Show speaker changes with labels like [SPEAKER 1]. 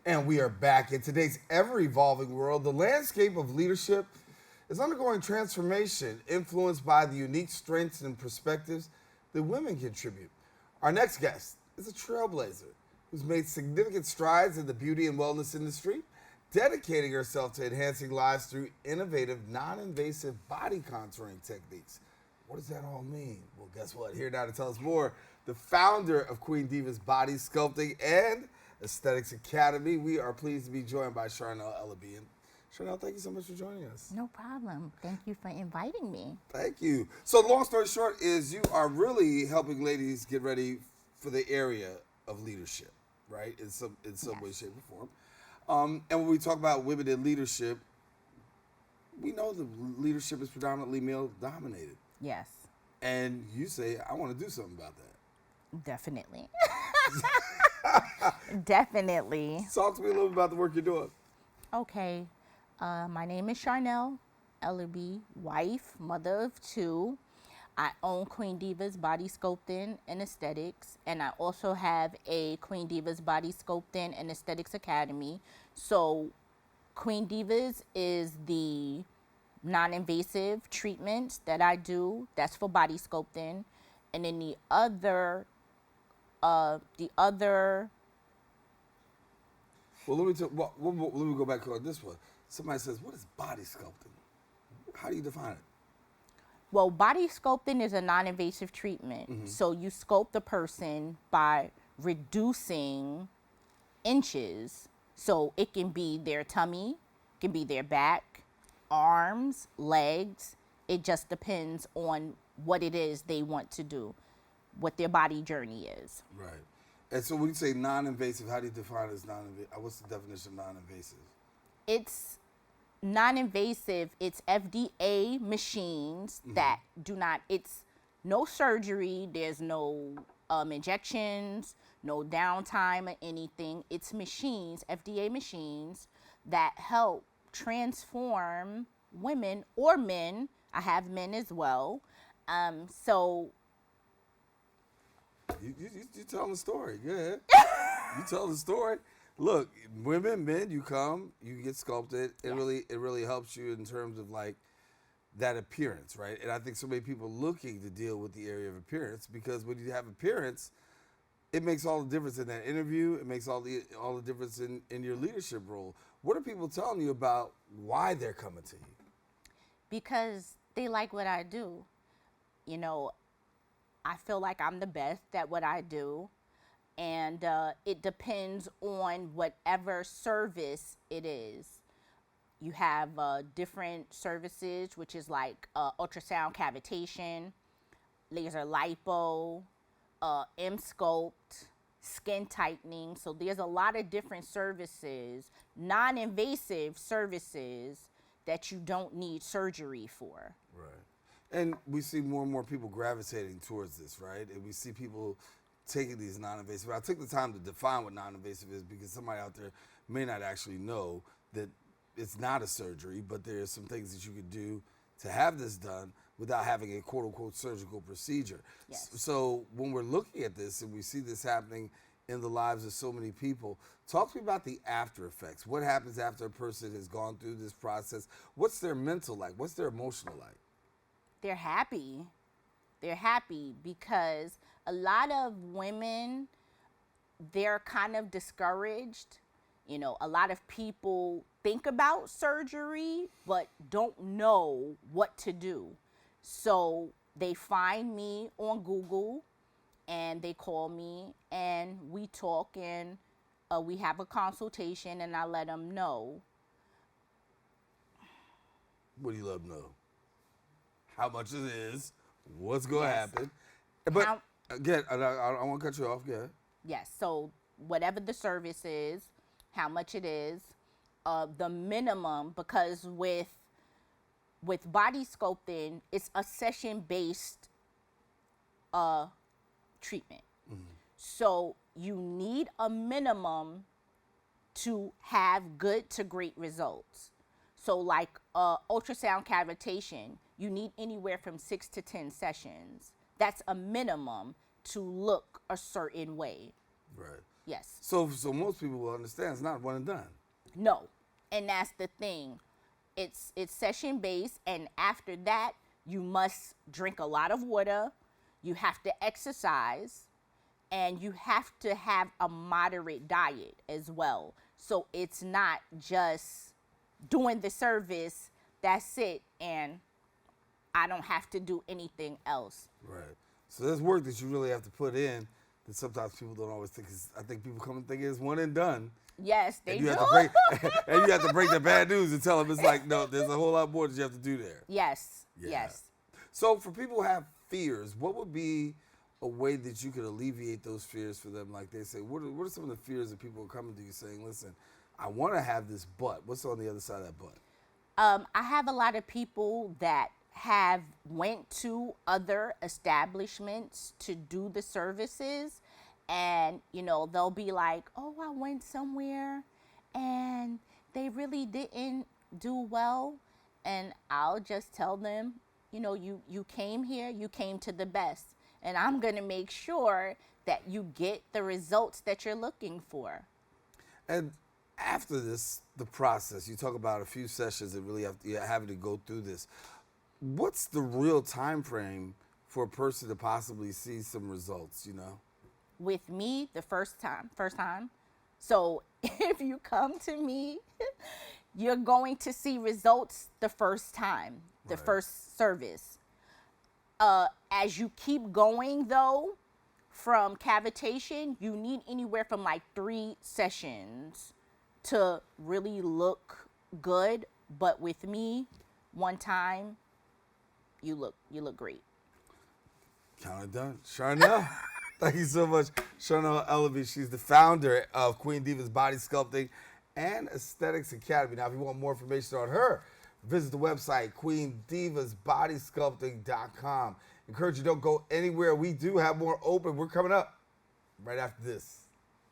[SPEAKER 1] And we are back. In today's ever-evolving world, the landscape of leadership is undergoing transformation, influenced by the unique strengths and perspectives that women contribute. Our next guest is a trailblazer who's made significant strides in the beauty and wellness industry, dedicating herself to enhancing lives through innovative, non-invasive body contouring techniques. What does that all mean? Well, guess what? Here now to tell us more, the founder of Queen Divas Body Sculpting and Aesthetics Academy. We are pleased to be joined by Sharnell Ellerby. And Sharnell, thank you so much for joining us.
[SPEAKER 2] No problem. Thank you for inviting me.
[SPEAKER 1] Thank you. So long story short is you are really helping ladies get ready for the area of leadership, right? In some way, shape, or form. And when we talk about women in leadership, we know the leadership is predominantly male dominated.
[SPEAKER 2] Yes.
[SPEAKER 1] And you say, I want to do something about that.
[SPEAKER 2] Definitely. Definitely.
[SPEAKER 1] Talk to me a little bit about the work you're doing.
[SPEAKER 2] Okay. My name is Sharnell Ellerby, wife, mother of two. I own Queen Divas Body Sculpting and Aesthetics, and I also have a Queen Divas Body Sculpting and Aesthetics Academy. So Queen Divas is the non-invasive treatments that I do. That's for body sculpting. And then the other
[SPEAKER 1] Well, let me go back on this one. Somebody says, what is body sculpting? How do you define it?
[SPEAKER 2] Well, body sculpting is a non-invasive treatment.
[SPEAKER 1] Mm-hmm.
[SPEAKER 2] So you sculpt the person by reducing inches. So it can be their tummy, it can be their back, arms, legs. It just depends on what it is they want to do, what their body journey is.
[SPEAKER 1] Right. And so when you say non-invasive, how do you define it as non-invasive? What's the definition of non-invasive?
[SPEAKER 2] It's non-invasive. It's FDA machines that do not, it's no surgery. There's no injections, no downtime or anything. It's machines, FDA machines that help transform women or men. I have men as well. So
[SPEAKER 1] You telling the story. Go ahead. You tell the story. Look, women, men, you come, you get sculpted. It really helps you in terms of like that appearance, right? And I think so many people looking to deal with the area of appearance, because when you have appearance, it makes all the difference in that interview. It makes all the difference in your leadership role. What are people telling you about why they're coming to you?
[SPEAKER 2] because they like what I do. You know, I feel like I'm the best at what I do. And it depends on whatever service it is. You have different services, which is like ultrasound cavitation, laser lipo, M-sculpt, skin tightening. So there's a lot of different services, non-invasive services that you don't need surgery for.
[SPEAKER 1] Right. And we see more and more people gravitating towards this, right? And we see people taking these non-invasive. I took the time to define what non-invasive is because somebody out there may not actually know that it's not a surgery, but there's some things that you could do to have this done without having a quote-unquote surgical procedure.
[SPEAKER 2] Yes.
[SPEAKER 1] So when we're looking at this and we see this happening in the lives of so many people, talk to me about the after effects. What happens after a person has gone through this process? What's their mental like? What's their emotional like?
[SPEAKER 2] They're happy. They're happy because a lot of women, they're kind of discouraged. You know, a lot of people think about surgery but don't know what to do. So they find me on Google and they call me and we talk and we have a consultation and I let them know.
[SPEAKER 1] What do you let them know? How much it is, what's going to
[SPEAKER 2] Yes.
[SPEAKER 1] happen. But again, I don't want to cut you off. Yeah.
[SPEAKER 2] Yes, so whatever the service is, how much it is, the minimum, because with body sculpting, it's a session-based treatment. Mm-hmm. So you need a minimum to have good to great results. So like ultrasound cavitation, you need anywhere from 6 to 10 sessions. That's a minimum to look a certain way.
[SPEAKER 1] Right.
[SPEAKER 2] Yes.
[SPEAKER 1] So most people will understand it's not one and done.
[SPEAKER 2] No. And that's the thing. It's session based, and after that, you must drink a lot of water. You have to exercise, and you have to have a moderate diet as well. So it's not just doing the service, that's it, and I don't have to do anything else.
[SPEAKER 1] Right. So there's work that you really have to put in that sometimes people don't always think is. I think people come and think it's one and done.
[SPEAKER 2] Yes, they
[SPEAKER 1] And you
[SPEAKER 2] do.
[SPEAKER 1] have to break, and you have to break the bad news and tell them it's like, no, there's a whole lot more that you have to do there.
[SPEAKER 2] Yes,
[SPEAKER 1] Yeah.
[SPEAKER 2] yes.
[SPEAKER 1] So for people who have fears, what would be a way that you could alleviate those fears for them? Like they say, what are some of the fears that people are coming to you saying, listen, I want to have this butt. What's on the other side of that butt?
[SPEAKER 2] I have a lot of people that have went to other establishments to do the services, and they'll be like, oh, I went somewhere and they really didn't do well, and I'll just tell them, you came here, you came to the best, and I'm going to make sure that you get the results that you're looking for.
[SPEAKER 1] And after this, the process, you talk about a few sessions that really you're having to go through this. What's the real time frame for a person to possibly see some results,
[SPEAKER 2] With me, the first time. So if you come to me, you're going to see results the first time, the
[SPEAKER 1] Right.
[SPEAKER 2] first service. As you keep going, though, from cavitation, you need anywhere from like 3 sessions to really look good. But with me, one time, you look great.
[SPEAKER 1] Count it done. Sharnell, thank you so much. Sharnell Ellerby, she's the founder of Queen Divas Body Sculpting and Aesthetics Academy. Now, if you want more information on her, visit the website, queendivasbodysculpting.com. Encourage you, don't go anywhere. We do have more open. We're coming up right after this.